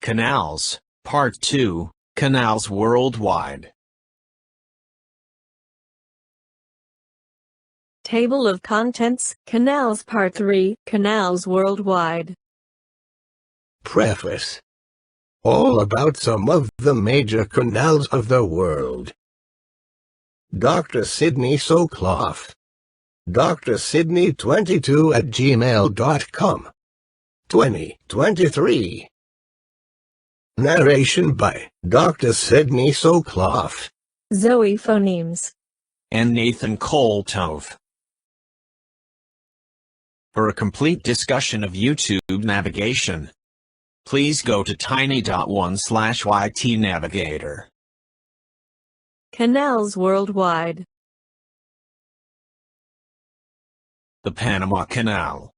Canals, Part 2, Canals Worldwide. Table of Contents, Canals Part 3, Canals Worldwide. Preface. All about some of the major canals of the world. Dr. Sidney Soclof. Dr. Sidney 22 at gmail.com. 2023. Narration by Dr. Sidney Soclof, Zoe Phonemes, and Nathan Koltov. For a complete discussion of YouTube navigation, please go to tiny.1/ytnavigator. Canals Worldwide. The Panama Canal.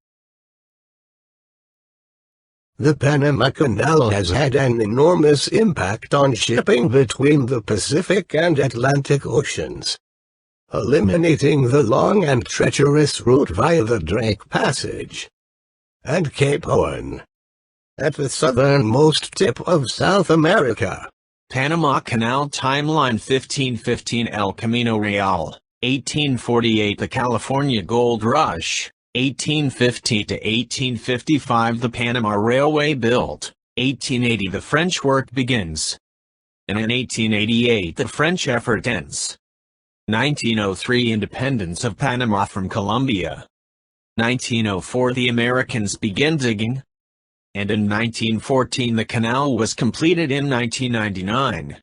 The Panama Canal has had an enormous impact on shipping between the Pacific and Atlantic Oceans, eliminating the long and treacherous route via the Drake Passage and Cape Horn at the southernmost tip of South America. Panama Canal Timeline 1515 El Camino Real, 1848 The California Gold Rush, 1850 to 1855 The Panama Railway built, 1880 The French work begins, and in 1888 the French effort ends. 1903 Independence of Panama from Colombia. 1904 the Americans begin digging, and in 1914 the canal was completed. In 1999,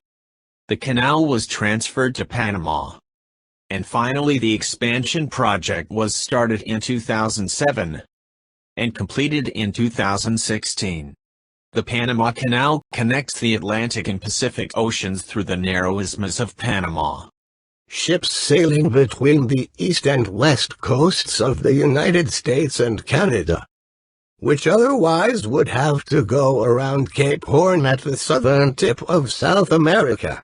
the canal was transferred to Panama. And finally the expansion project was started in 2007 and completed in 2016. The Panama Canal connects the Atlantic and Pacific Oceans through the narrow isthmus of Panama. Ships sailing between the east and west coasts of the United States and Canada, which otherwise would have to go around Cape Horn at the southern tip of South America,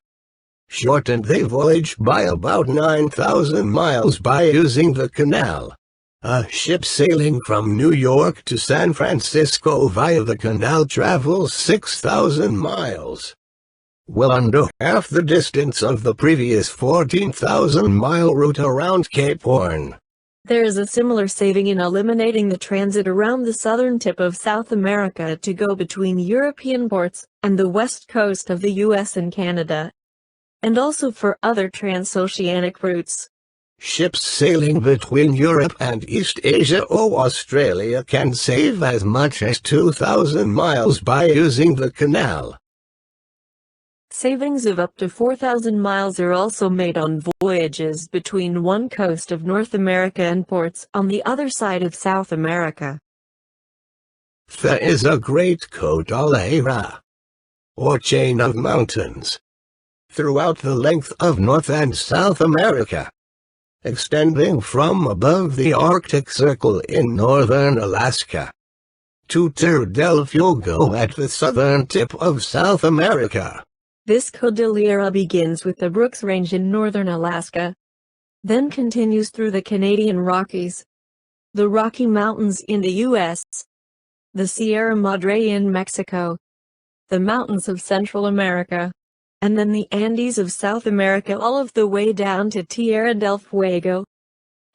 shortened the voyage by about 9,000 miles by using the canal. A ship sailing from New York to San Francisco via the canal travels 6,000 miles, well under half the distance of the previous 14,000-mile route around Cape Horn. There is a similar saving in eliminating the transit around the southern tip of South America to go between European ports and the west coast of the US and Canada, and also for other transoceanic routes. Ships sailing between Europe and East Asia or Australia can save as much as 2,000 miles by using the canal. Savings of up to 4,000 miles are also made on voyages between one coast of North America and ports on the other side of South America. There is a great cordillera, or chain of mountains, throughout the length of North and South America, extending from above the Arctic Circle in northern Alaska to Terra del Fuego at the southern tip of South America. This cordillera begins with the Brooks Range in northern Alaska, then continues through the Canadian Rockies, the Rocky Mountains in the U.S., the Sierra Madre in Mexico, the mountains of Central America, and then the Andes of South America, all of the way down to Tierra del Fuego,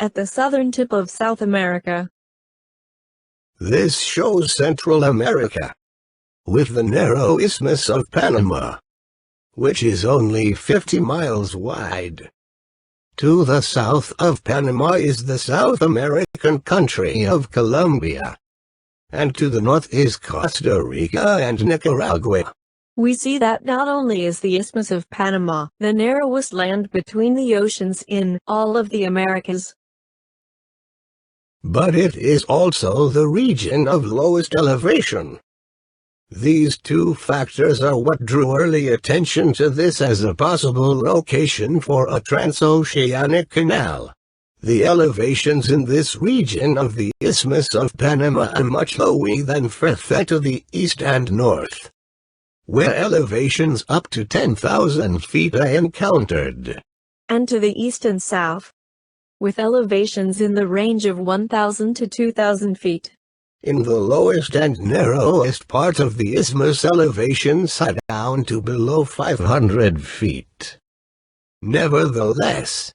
at the southern tip of South America. This shows Central America, with the narrow isthmus of Panama, which is only 50 miles wide. To the south of Panama is the South American country of Colombia, and to the north is Costa Rica and Nicaragua. We see that not only is the Isthmus of Panama the narrowest land between the oceans in all of the Americas, but it is also the region of lowest elevation. These two factors are what drew early attention to this as a possible location for a transoceanic canal. The elevations in this region of the Isthmus of Panama are much lower than further to the east and north, where elevations up to 10,000 feet are encountered, and to the east and south, with elevations in the range of 1,000 to 2,000 feet. In the lowest and narrowest part of the isthmus, elevations are down to below 500 feet. Nevertheless,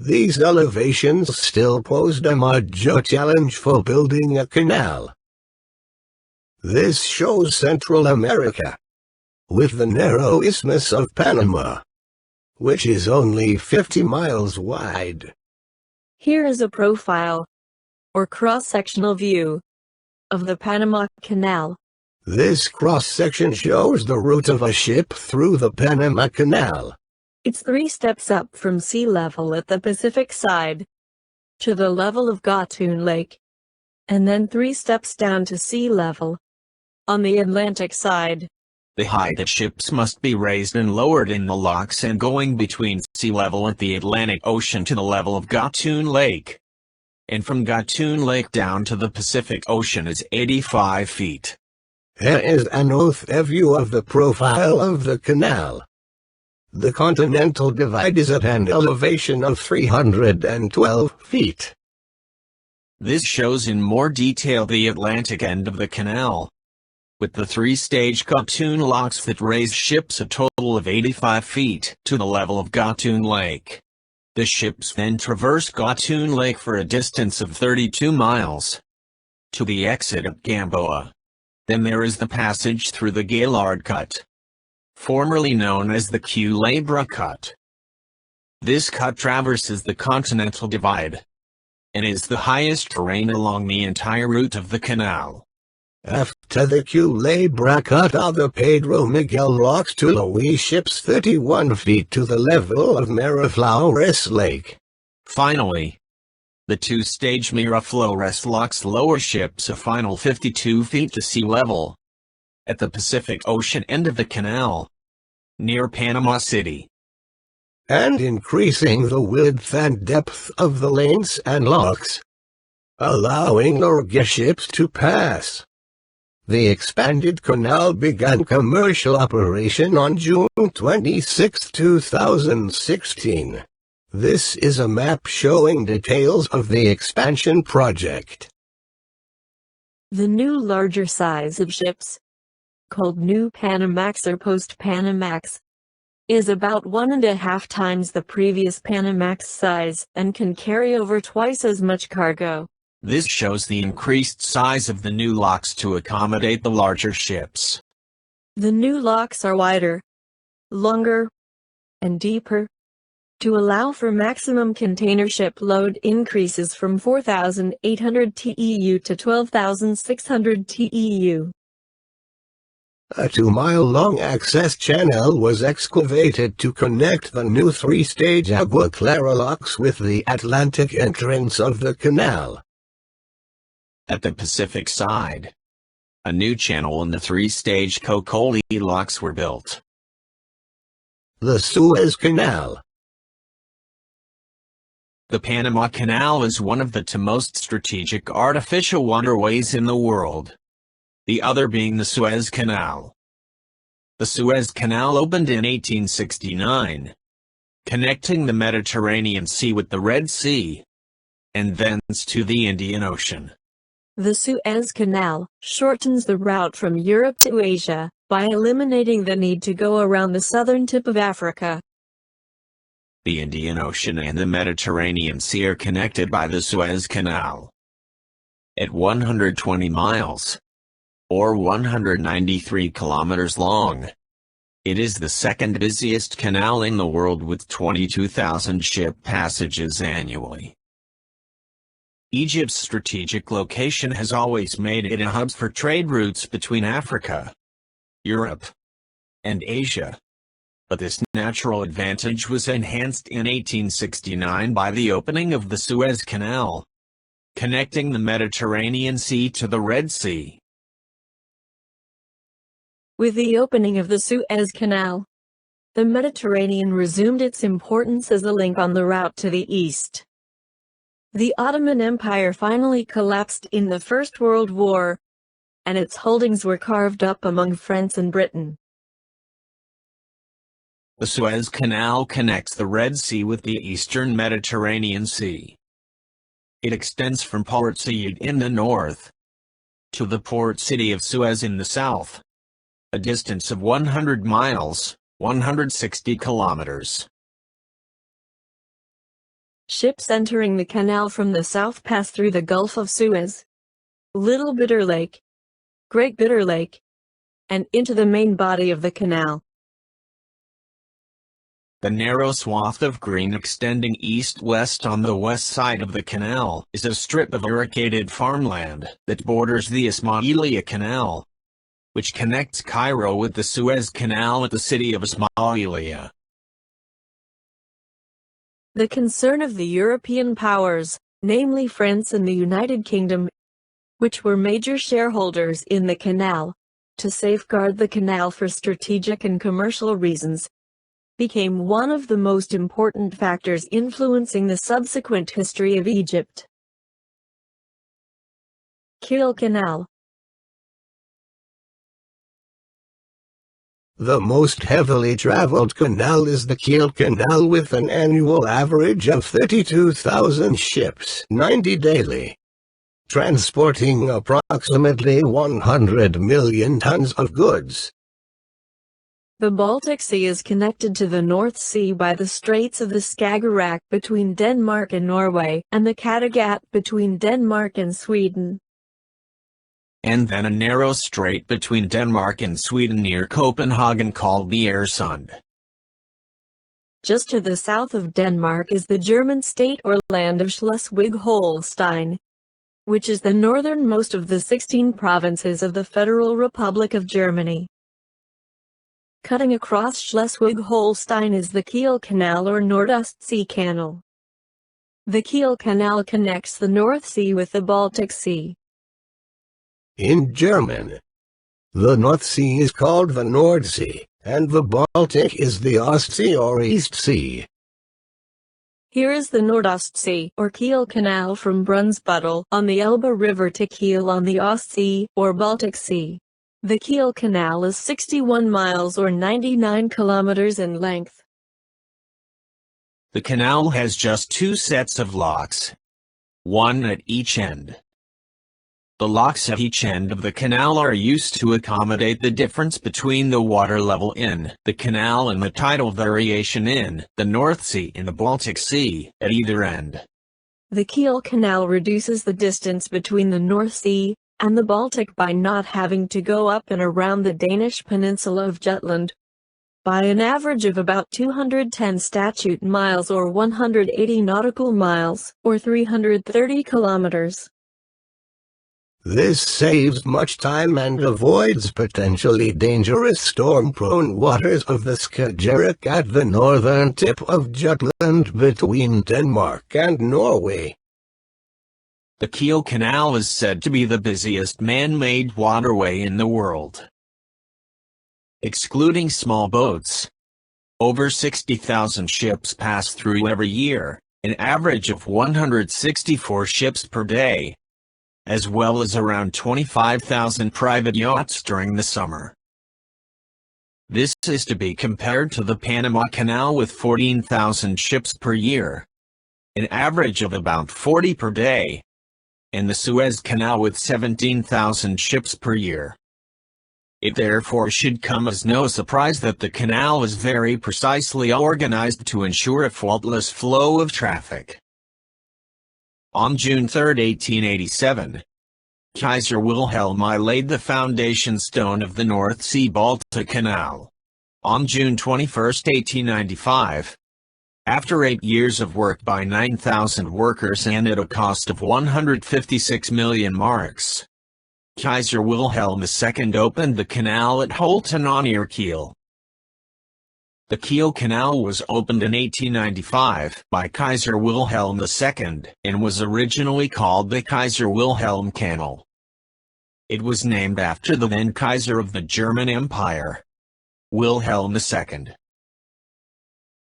these elevations still posed a major challenge for building a canal. This shows Central America, with the narrow Isthmus of Panama, which is only 50 miles wide. Here is a profile, or cross-sectional view, of the Panama Canal. This cross-section shows the route of a ship through the Panama Canal. It's 3 steps up from sea level at the Pacific side, to the level of Gatun Lake, and then 3 steps down to sea level, on the Atlantic side. The height of ships must be raised and lowered in the locks and going between sea level at the Atlantic Ocean to the level of Gatun Lake. And from Gatun Lake down to the Pacific Ocean is 85 feet. Here is an overview of the profile of the canal. The continental divide is at an elevation of 312 feet. This shows in more detail the Atlantic end of the canal, with the 3-stage Gatun locks that raise ships a total of 85 feet to the level of Gatun Lake. The ships then traverse Gatun Lake for a distance of 32 miles to the exit at Gamboa. Then there is the passage through the Gaillard Cut, formerly known as the Culebra Cut. This cut traverses the continental divide and is the highest terrain along the entire route of the canal. After the Culebra Cut are the Pedro Miguel locks to lower ships 31 feet to the level of Miraflores Lake. Finally, the 2-stage Miraflores locks lower ships a final 52 feet to sea level at the Pacific Ocean end of the canal, near Panama City, and increasing the width and depth of the lanes and locks, allowing larger ships to pass. The expanded canal began commercial operation on June 26, 2016. This is a map showing details of the expansion project. The new larger size of ships, called New Panamax or Post-Panamax, is about 1.5 times the previous Panamax size and can carry over twice as much cargo. This shows the increased size of the new locks to accommodate the larger ships. The new locks are wider, longer, and deeper, to allow for maximum container ship load increases from 4,800 TEU to 12,600 TEU. A 2-mile-long access channel was excavated to connect the new 3-stage Agua Clara locks with the Atlantic entrance of the canal. At the Pacific side, a new channel and the 3-stage Cocoli locks were built. The Suez Canal. The Panama Canal is one of the 2 most strategic artificial waterways in the world, the other being the Suez Canal. The Suez Canal opened in 1869, connecting the Mediterranean Sea with the Red Sea, and thence to the Indian Ocean. The Suez Canal shortens the route from Europe to Asia by eliminating the need to go around the southern tip of Africa. The Indian Ocean and the Mediterranean Sea are connected by the Suez Canal. At 120 miles, or 193 kilometers long, it is the second busiest canal in the world with 22,000 ship passages annually. Egypt's strategic location has always made it a hub for trade routes between Africa, Europe, and Asia. But this natural advantage was enhanced in 1869 by the opening of the Suez Canal, connecting the Mediterranean Sea to the Red Sea. With the opening of the Suez Canal, the Mediterranean resumed its importance as a link on the route to the east. The Ottoman Empire finally collapsed in the First World War, and its holdings were carved up among France and Britain. The Suez Canal connects the Red Sea with the eastern Mediterranean Sea. It extends from Port Said in the north to the port city of Suez in the south. A distance of 100 miles, 160 kilometers. Ships entering the canal from the south pass through the Gulf of Suez, Little Bitter Lake, Great Bitter Lake, and into the main body of the canal. The narrow swath of green extending east-west on the west side of the canal is a strip of irrigated farmland that borders the Ismailia Canal, which connects Cairo with the Suez Canal at the city of Ismailia. The concern of the European powers, namely France and the United Kingdom, which were major shareholders in the canal, to safeguard the canal for strategic and commercial reasons, became one of the most important factors influencing the subsequent history of Egypt. Kiel Canal. The most heavily traveled canal is the Kiel Canal with an annual average of 32,000 ships, 90 daily, transporting approximately 100 million tons of goods. The Baltic Sea is connected to the North Sea by the Straits of the Skagerrak between Denmark and Norway, and the Kattegat between Denmark and Sweden. And then a narrow strait between Denmark and Sweden near Copenhagen called the Øresund. Just to the south of Denmark is the German state or land of Schleswig-Holstein, which is the northernmost of the 16 provinces of the Federal Republic of Germany. Cutting across Schleswig-Holstein is the Kiel Canal or Nordostsee Canal. The Kiel Canal connects the North Sea with the Baltic Sea. In German, the North Sea is called the Nordsee, and the Baltic is the Ostsee or East Sea. Here is the Nordostsee or Kiel Canal from Brunsbüttel on the Elbe River to Kiel on the Ostsee or Baltic Sea. The Kiel Canal is 61 miles or 99 kilometers in length. The canal has just two sets of locks, one at each end. The locks at each end of the canal are used to accommodate the difference between the water level in the canal and the tidal variation in the North Sea and the Baltic Sea at either end. The Kiel Canal reduces the distance between the North Sea and the Baltic by not having to go up and around the Danish peninsula of Jutland, by an average of about 210 statute miles or 180 nautical miles, or 330 kilometers. This saves much time and avoids potentially dangerous storm-prone waters of the Skagerrak at the northern tip of Jutland between Denmark and Norway. The Kiel Canal is said to be the busiest man-made waterway in the world. Excluding small boats, over 60,000 ships pass through every year, an average of 164 ships per day, as well as around 25,000 private yachts during the summer. This is to be compared to the Panama Canal with 14,000 ships per year, an average of about 40 per day, and the Suez Canal with 17,000 ships per year. It therefore should come as no surprise that the canal is very precisely organized to ensure a faultless flow of traffic. On June 3, 1887, Kaiser Wilhelm I laid the foundation stone of the North Sea-Baltic Canal. On June 21, 1895, after 8 years of work by 9,000 workers and at a cost of 156 million marks, Kaiser Wilhelm II opened the canal at Holtenau near Kiel. The Kiel Canal was opened in 1895 by Kaiser Wilhelm II and was originally called the Kaiser Wilhelm Canal. It was named after the then Kaiser of the German Empire, Wilhelm II.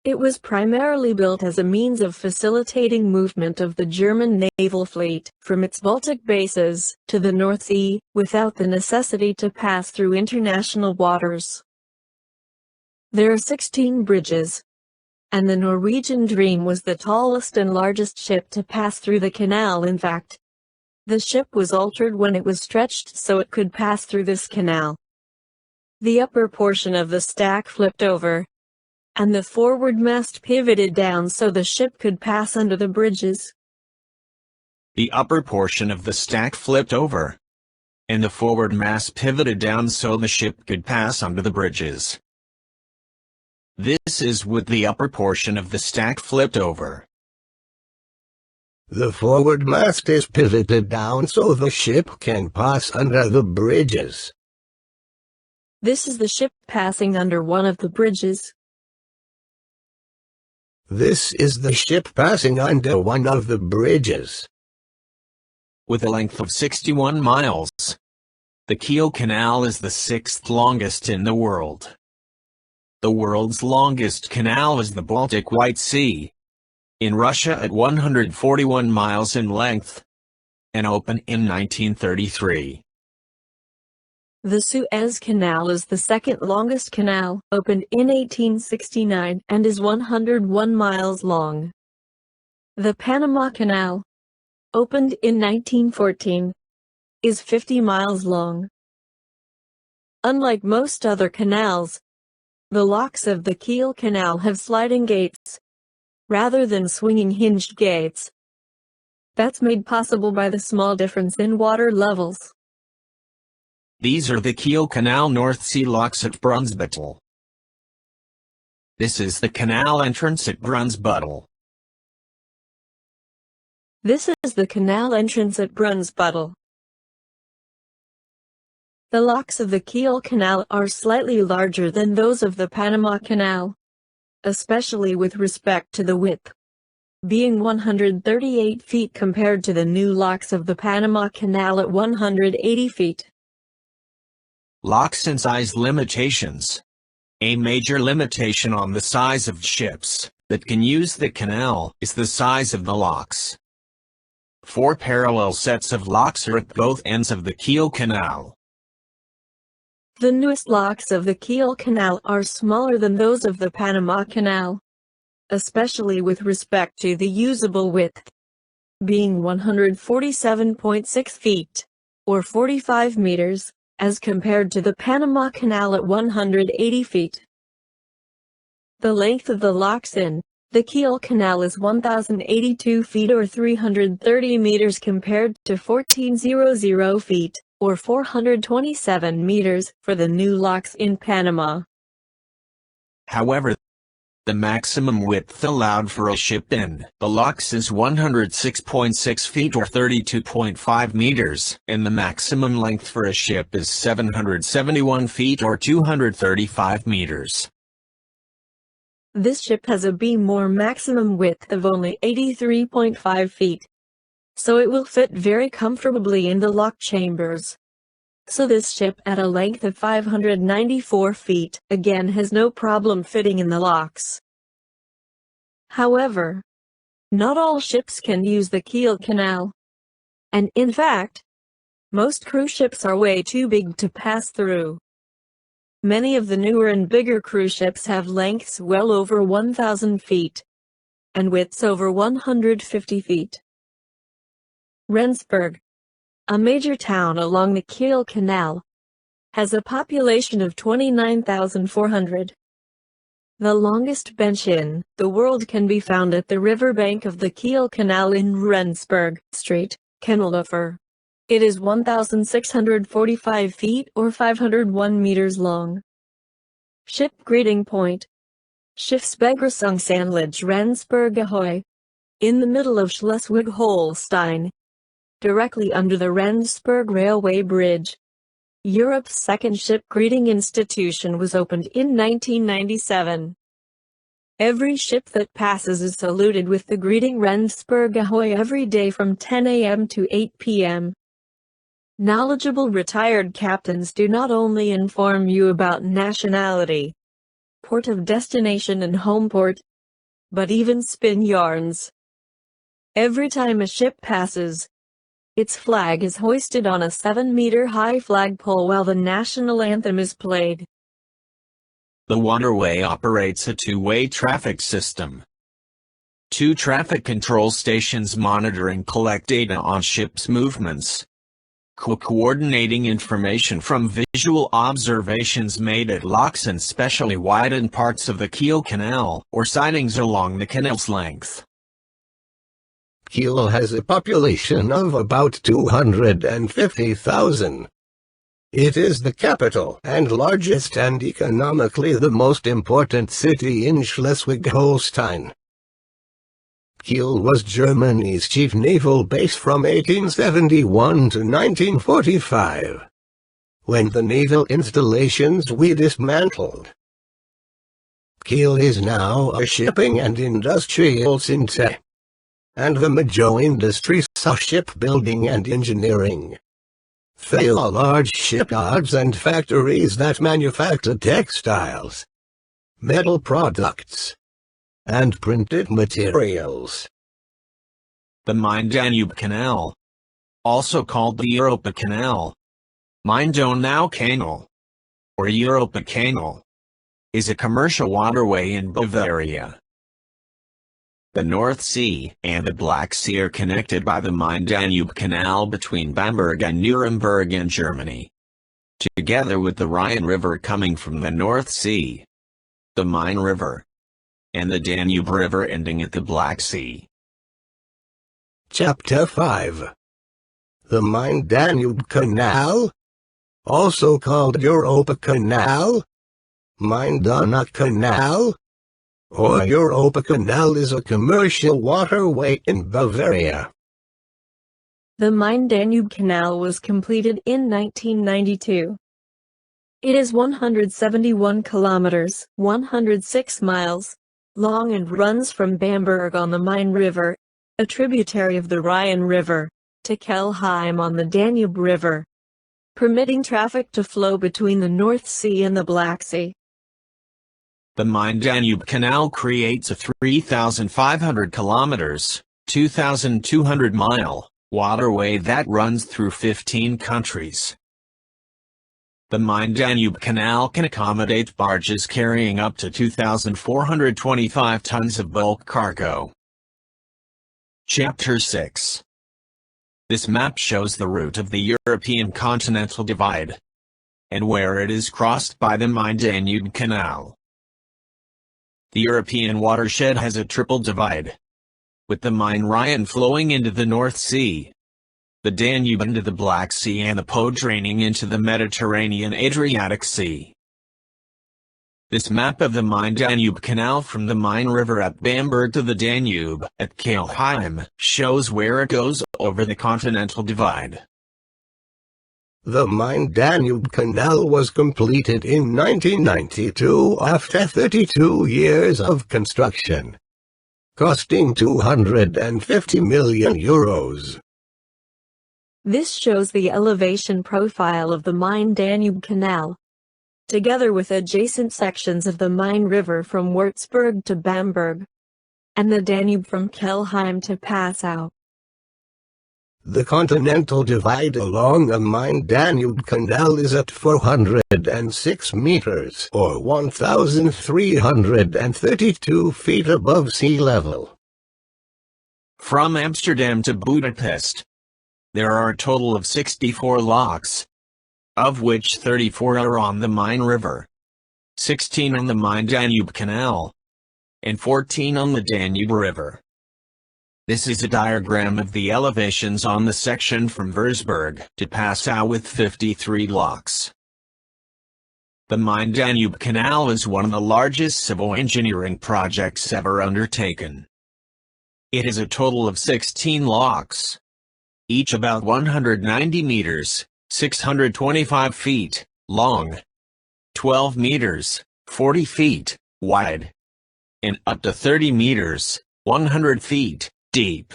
It was primarily built as a means of facilitating movement of the German naval fleet from its Baltic bases to the North Sea without the necessity to pass through international waters. There are 16 bridges, and the Norwegian Dream was the tallest and largest ship to pass through the canal. In fact, The ship was altered when it was stretched so it could pass through this canal. The upper portion of the stack flipped over, and the forward mast pivoted down so the ship could pass under the bridges. The upper portion of the stack flipped over, and the forward mast pivoted down so the ship could pass under the bridges. This is with the upper portion of the stack flipped over. The forward mast is pivoted down so the ship can pass under the bridges. This is the ship passing under one of the bridges. This is the ship passing under one of the bridges. With a length of 61 miles, the Kiel Canal is the 6th longest in the world. The world's longest canal is the Baltic White Sea, in Russia at 141 miles in length, and opened in 1933. The Suez Canal is the second longest canal, opened in 1869 and is 101 miles long. The Panama Canal, opened in 1914, is 50 miles long. Unlike most other canals, the locks of the Kiel Canal have sliding gates, rather than swinging hinged gates. That's made possible by the small difference in water levels. These are the Kiel Canal North Sea locks at Brunsbüttel. This is the canal entrance at Brunsbüttel. This is the canal entrance at Brunsbüttel. The locks of the Kiel Canal are slightly larger than those of the Panama Canal, especially with respect to the width, being 138 feet compared to the new locks of the Panama Canal at 180 feet. Locks and size limitations. A major limitation on the size of ships that can use the canal is the size of the locks. 4 parallel sets of locks are at both ends of the Kiel Canal. The newest locks of the Kiel Canal are smaller than those of the Panama Canal, especially with respect to the usable width, being 147.6 feet, or 45 meters, as compared to the Panama Canal at 180 feet. The length of the locks in the Kiel Canal is 1,082 feet or 330 meters compared to 1,400 feet, or 427 meters, for the new locks in Panama. However, the maximum width allowed for a ship in the locks is 106.6 feet or 32.5 meters, and the maximum length for a ship is 771 feet or 235 meters. This ship has a beam or maximum width of only 83.5 feet, so it will fit very comfortably in the lock chambers. So this ship at a length of 594 feet again has no problem fitting in the locks. However, not all ships can use the Kiel Canal, and in fact, most cruise ships are way too big to pass through. Many of the newer and bigger cruise ships have lengths well over 1,000 feet, and widths over 150 feet. Rendsburg, a major town along the Kiel Canal, has a population of 29,400. The longest bench in the world can be found at the riverbank of the Kiel Canal in Rendsburg Street, Canalhofer. It is 1,645 feet or 501 meters long. Ship greeting point. Schiffsbegrüßungsanlage Rendsburg Ahoy. In the middle of Schleswig-Holstein, directly under the Rendsburg Railway Bridge. Europe's second ship greeting institution was opened in 1997. Every ship that passes is saluted with the greeting Rendsburg Ahoy every day from 10 a.m. to 8 p.m. Knowledgeable retired captains do not only inform you about nationality, port of destination and home port, but even spin yarns. Every time a ship passes, its flag is hoisted on a 7-meter-high flagpole while the national anthem is played. The waterway operates a two-way traffic system. 2 traffic control stations monitor and collect data on ships' movements. Coordinating information from visual observations made at locks and specially widened parts of the Kiel Canal, or sightings along the canal's length. Kiel has a population of about 250,000. It is the capital and largest and economically the most important city in Schleswig-Holstein. Kiel was Germany's chief naval base from 1871 to 1945, when the naval installations were dismantled. Kiel is now a shipping and industrial center, and the major industries are shipbuilding and engineering. There are large shipyards and factories that manufacture textiles, metal products, and printed materials. The Main-Danube Canal, also called the Europa Canal, Main-Danube Canal, or Europa Canal, is a commercial waterway in Bavaria. The North Sea and the Black Sea are connected by the Main-Danube Canal between Bamberg and Nuremberg in Germany, together with the Rhine River coming from the North Sea, the Main River, and the Danube River ending at the Black Sea. Chapter 5. The Main-Danube Canal, also called Europa Canal, Main-Danube Canal, or Europa Canal, is a commercial waterway in Bavaria. The Main-Danube Canal was completed in 1992. It is 171 kilometers, 106 miles, long and runs from Bamberg on the Main River, a tributary of the Rhine River, to Kelheim on the Danube River, permitting traffic to flow between the North Sea and the Black Sea. The Main-Danube Canal creates a 3,500 kilometers, 2,200-mile, waterway that runs through 15 countries. The Main-Danube Canal can accommodate barges carrying up to 2,425 tons of bulk cargo. Chapter 6. This map shows the route of the European continental divide, and where it is crossed by the Main-Danube Canal. The European watershed has a triple divide, with the Main-Rhine flowing into the North Sea, the Danube into the Black Sea, and the Po draining into the Mediterranean Adriatic Sea. This map of the Main-Danube Canal from the Main River at Bamberg to the Danube at Kelheim shows where it goes over the continental divide. The Main-Danube Canal was completed in 1992 after 32 years of construction, costing €250 million. This shows the elevation profile of the Main-Danube Canal, together with adjacent sections of the Main River from Würzburg to Bamberg, and the Danube from Kelheim to Passau. The continental divide along the Main-Danube Canal is at 406 meters, or 1,332 feet above sea level. From Amsterdam to Budapest, there are a total of 64 locks, of which 34 are on the Main River, 16 on the Main-Danube Canal, and 14 on the Danube River. This is a diagram of the elevations on the section from Würzburg to Passau with 53 locks. The Main-Danube Canal is one of the largest civil engineering projects ever undertaken. It has a total of 16 locks, each about 190 meters, 625 feet, long, 12 meters, 40 feet, wide, and up to 30 meters, 100 feet, deep.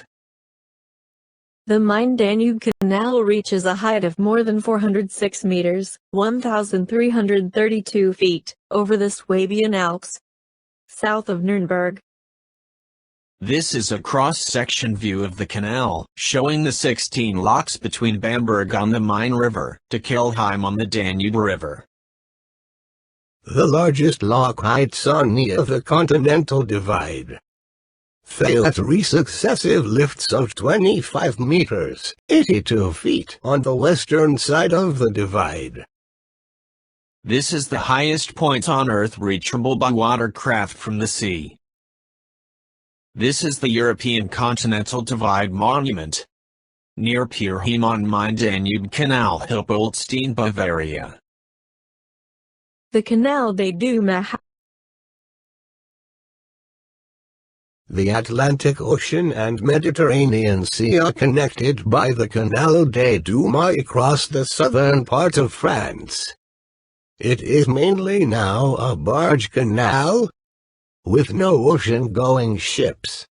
The Main-Danube Canal reaches a height of more than 406 meters, 1,332 feet, over the Swabian Alps, south of Nuremberg. This is a cross-section view of the canal, showing the 16 locks between Bamberg on the Main River to Kelheim on the Danube River. The largest lock heights are near the continental divide. fail at 3 successive lifts of 25 meters, 82 feet, on the western side of the divide. This is the highest point on Earth reachable by watercraft from the sea. This is the European Continental Divide Monument, near Pirhem on Main-Danube Canal, Hilpoltstein, Bavaria. The Canal des Deux Mers. The Atlantic Ocean and Mediterranean Sea are connected by the Canal des Deux Mers across the southern part of France. It is mainly now a barge canal, with no ocean-going ships.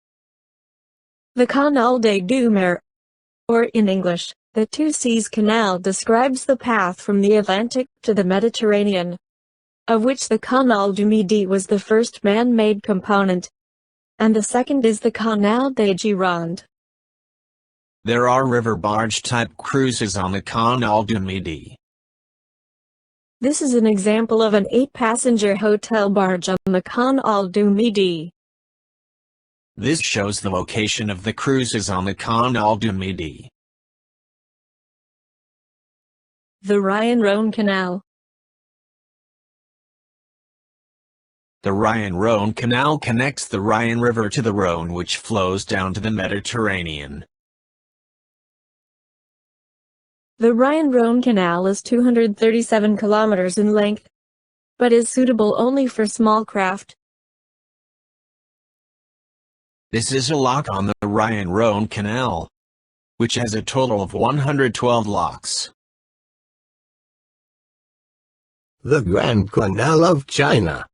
The Canal des Deux Mers, or in English, the Two Seas Canal, describes the path from the Atlantic to the Mediterranean, of which the Canal du Midi was the first man-made component, and the second is the Canal des Girondes. There are river barge-type cruises on the Canal du Midi. This is an example of an 8-passenger hotel barge on the Canal du Midi. This shows the location of the cruises on the Canal du Midi. The Rhine-Rhone Canal. The Rhine-Rhone Canal connects the Rhine River to the Rhone, which flows down to the Mediterranean. The Rhine-Rhone Canal is 237 kilometers in length, but is suitable only for small craft. This is a lock on the Rhine-Rhone Canal, which has a total of 112 locks. The Grand Canal of China.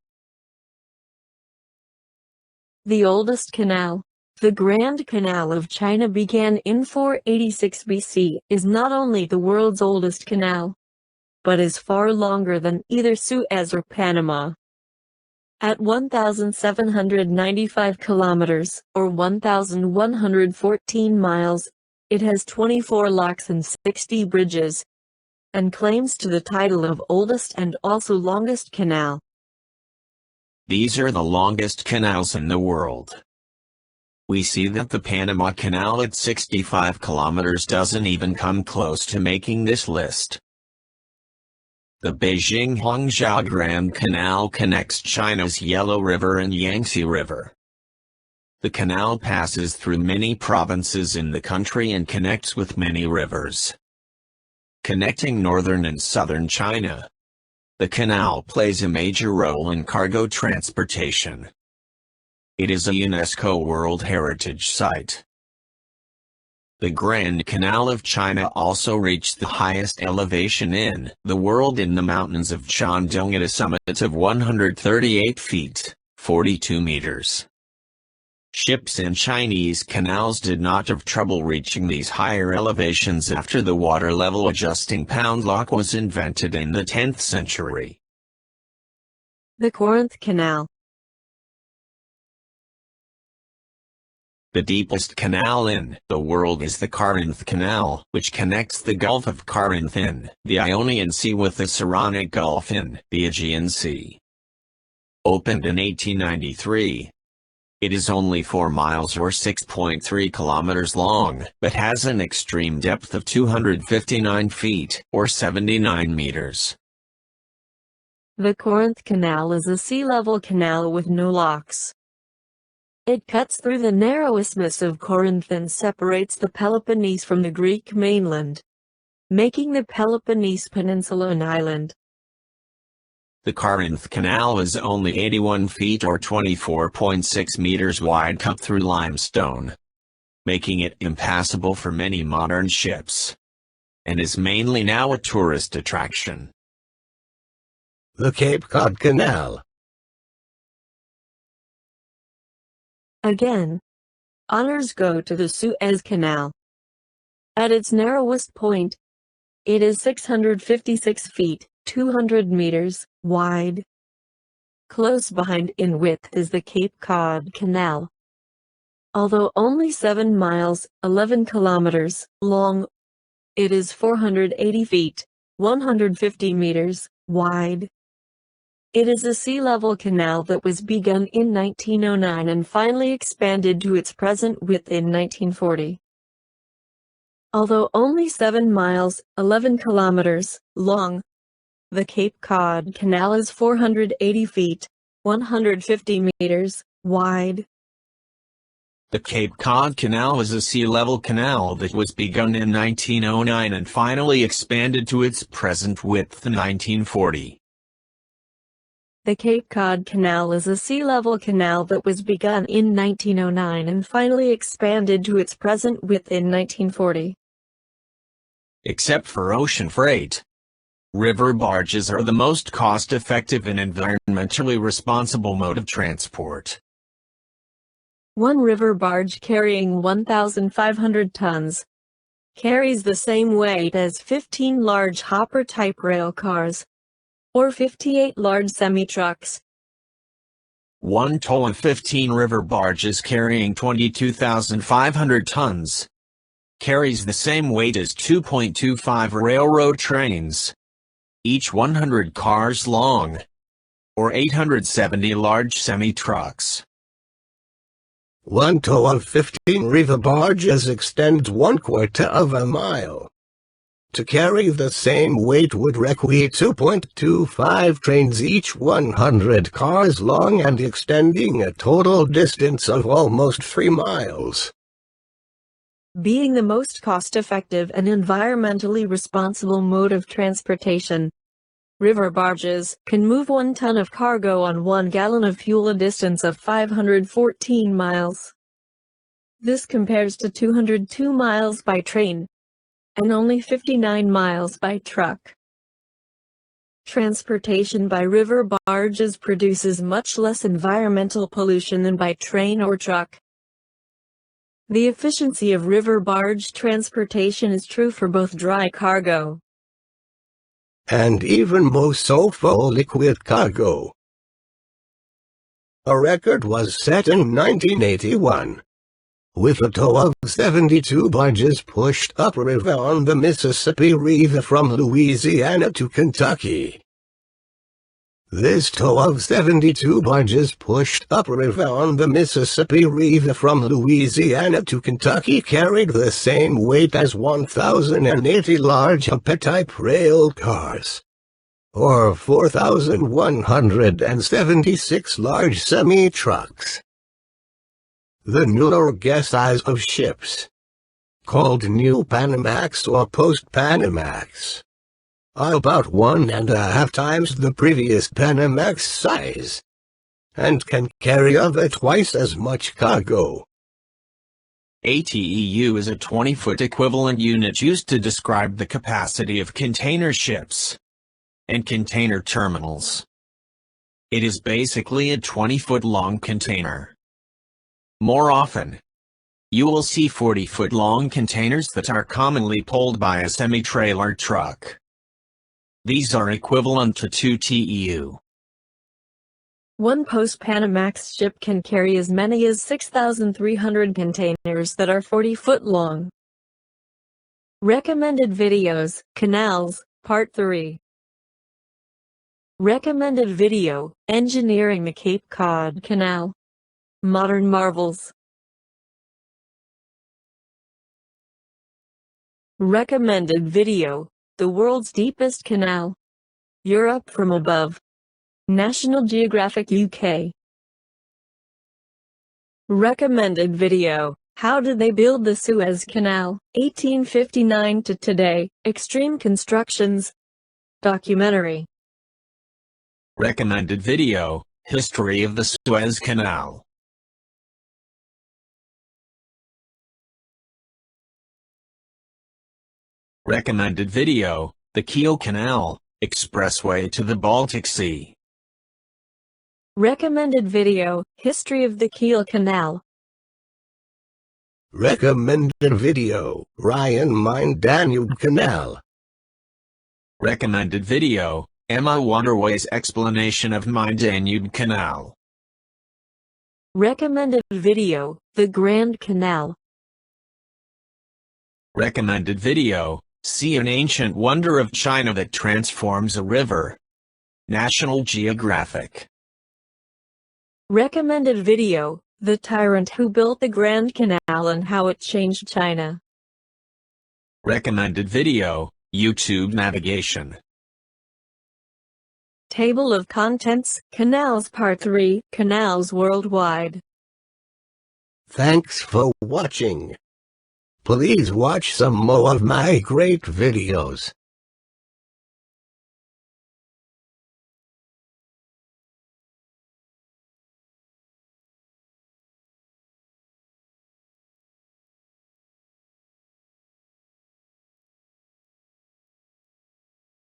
The oldest canal, the Grand Canal of China, began in 486 BC, is not only the world's oldest canal, but is far longer than either Suez or Panama. At 1,795 kilometers, or 1,114 miles, it has 24 locks and 60 bridges, and claims to the title of oldest and also longest canal. These are the longest canals in the world. We see that the Panama Canal at 65 kilometers doesn't even come close to making this list. The Beijing-Hangzhou Grand Canal connects China's Yellow River and Yangtze River. The canal passes through many provinces in the country and connects with many rivers, connecting northern and southern China. The canal plays a major role in cargo transportation. It is a UNESCO World Heritage Site. The Grand Canal of China also reached the highest elevation in the world in the mountains of Shandong at a summit of 138 feet, 42 meters. Ships in Chinese canals did not have trouble reaching these higher elevations after the water level adjusting pound lock was invented in the 10th century. The Corinth Canal. The deepest canal in the world is the Corinth Canal, which connects the Gulf of Corinth in the Ionian Sea with the Saronic Gulf in the Aegean Sea. Opened in 1893. It is only 4 miles or 6.3 kilometers long, but has an extreme depth of 259 feet, or 79 meters. The Corinth Canal is a sea-level canal with no locks. It cuts through the narrow isthmus of Corinth and separates the Peloponnese from the Greek mainland, making the Peloponnese Peninsula an island. The Corinth Canal is only 81 feet or 24.6 meters wide, cut through limestone, making it impassable for many modern ships, and is mainly now a tourist attraction. The Cape Cod Canal. Again, honors go to the Suez Canal. At its narrowest point, it is 656 feet, 200 meters, wide. Close behind in width is the Cape Cod Canal. Although only 7 miles, 11 kilometers, long, it is 480 feet, 150 meters, wide. It is a sea-level canal that was begun in 1909 and finally expanded to its present width in 1940. Although only 7 miles, 11 kilometers, long, the Cape Cod Canal is 480 feet, 150 meters, wide. The Cape Cod Canal is a sea-level canal that was begun in 1909 and finally expanded to its present width in 1940. The Cape Cod Canal is a sea-level canal that was begun in 1909 and finally expanded to its present width in 1940. Except for ocean freight, river barges are the most cost-effective and environmentally responsible mode of transport. One river barge carrying 1,500 tons carries the same weight as 15 large hopper-type rail cars, or 58 large semi-trucks. One tow of 15 river barges carrying 22,500 tons carries the same weight as 2.25 railroad trains, each 100 cars long, or 870 large semi-trucks. One tow of 15 river barges extends 1/4 of a mile. To carry the same weight would require 2.25 trains, each 100 cars long and extending a total distance of almost 3 miles. Being the most cost-effective and environmentally responsible mode of transportation, river barges can move 1 ton of cargo on 1 gallon of fuel, a distance of 514 miles. This compares to 202 miles by train and only 59 miles by truck. Transportation by river barges produces much less environmental pollution than by train or truck. The efficiency of river barge transportation is true for both dry cargo and even more so for liquid cargo. A record was set in 1981, with a tow of 72 barges pushed upriver on the Mississippi River from Louisiana to Kentucky. This tow of 72 barges pushed upriver on the Mississippi River from Louisiana to Kentucky carried the same weight as 1,080 large hopper-type rail cars, or 4,176 large semi-trucks. The newer size of ships, called New Panamax or Post-Panamax, are about 1.5 times the previous Panamax size, and can carry over twice as much cargo. A TEU is a 20-foot equivalent unit used to describe the capacity of container ships and container terminals. It is basically a 20-foot long container. More often, you will see 40-foot long containers that are commonly pulled by a semi-trailer truck. These are equivalent to 2 TEU. One post-Panamax ship can carry as many as 6,300 containers that are 40 foot long. Recommended videos, Canals, Part 3. Recommended video, Engineering the Cape Cod Canal. Modern Marvels. Recommended video, The World's Deepest Canal. Europe from Above. National Geographic UK. Recommended video, How Did They Build the Suez Canal, 1859 to Today, Extreme Constructions. Documentary. Recommended video, History of the Suez Canal. Recommended video, The Kiel Canal, Expressway to the Baltic Sea. Recommended video, History of the Kiel Canal. Recommended video, Rhine-Main-Danube Canal. Recommended video, Emma Waterway's explanation of Main-Danube Canal. Recommended video, The Grand Canal. Recommended video, See an ancient wonder of China that transforms a river. National Geographic. Recommended video, The Tyrant Who Built the Grand Canal and How It Changed China. Recommended video, YouTube navigation. Table of Contents, Canals Part 3, Canals Worldwide. Thanks for watching. Please watch some more of my great videos.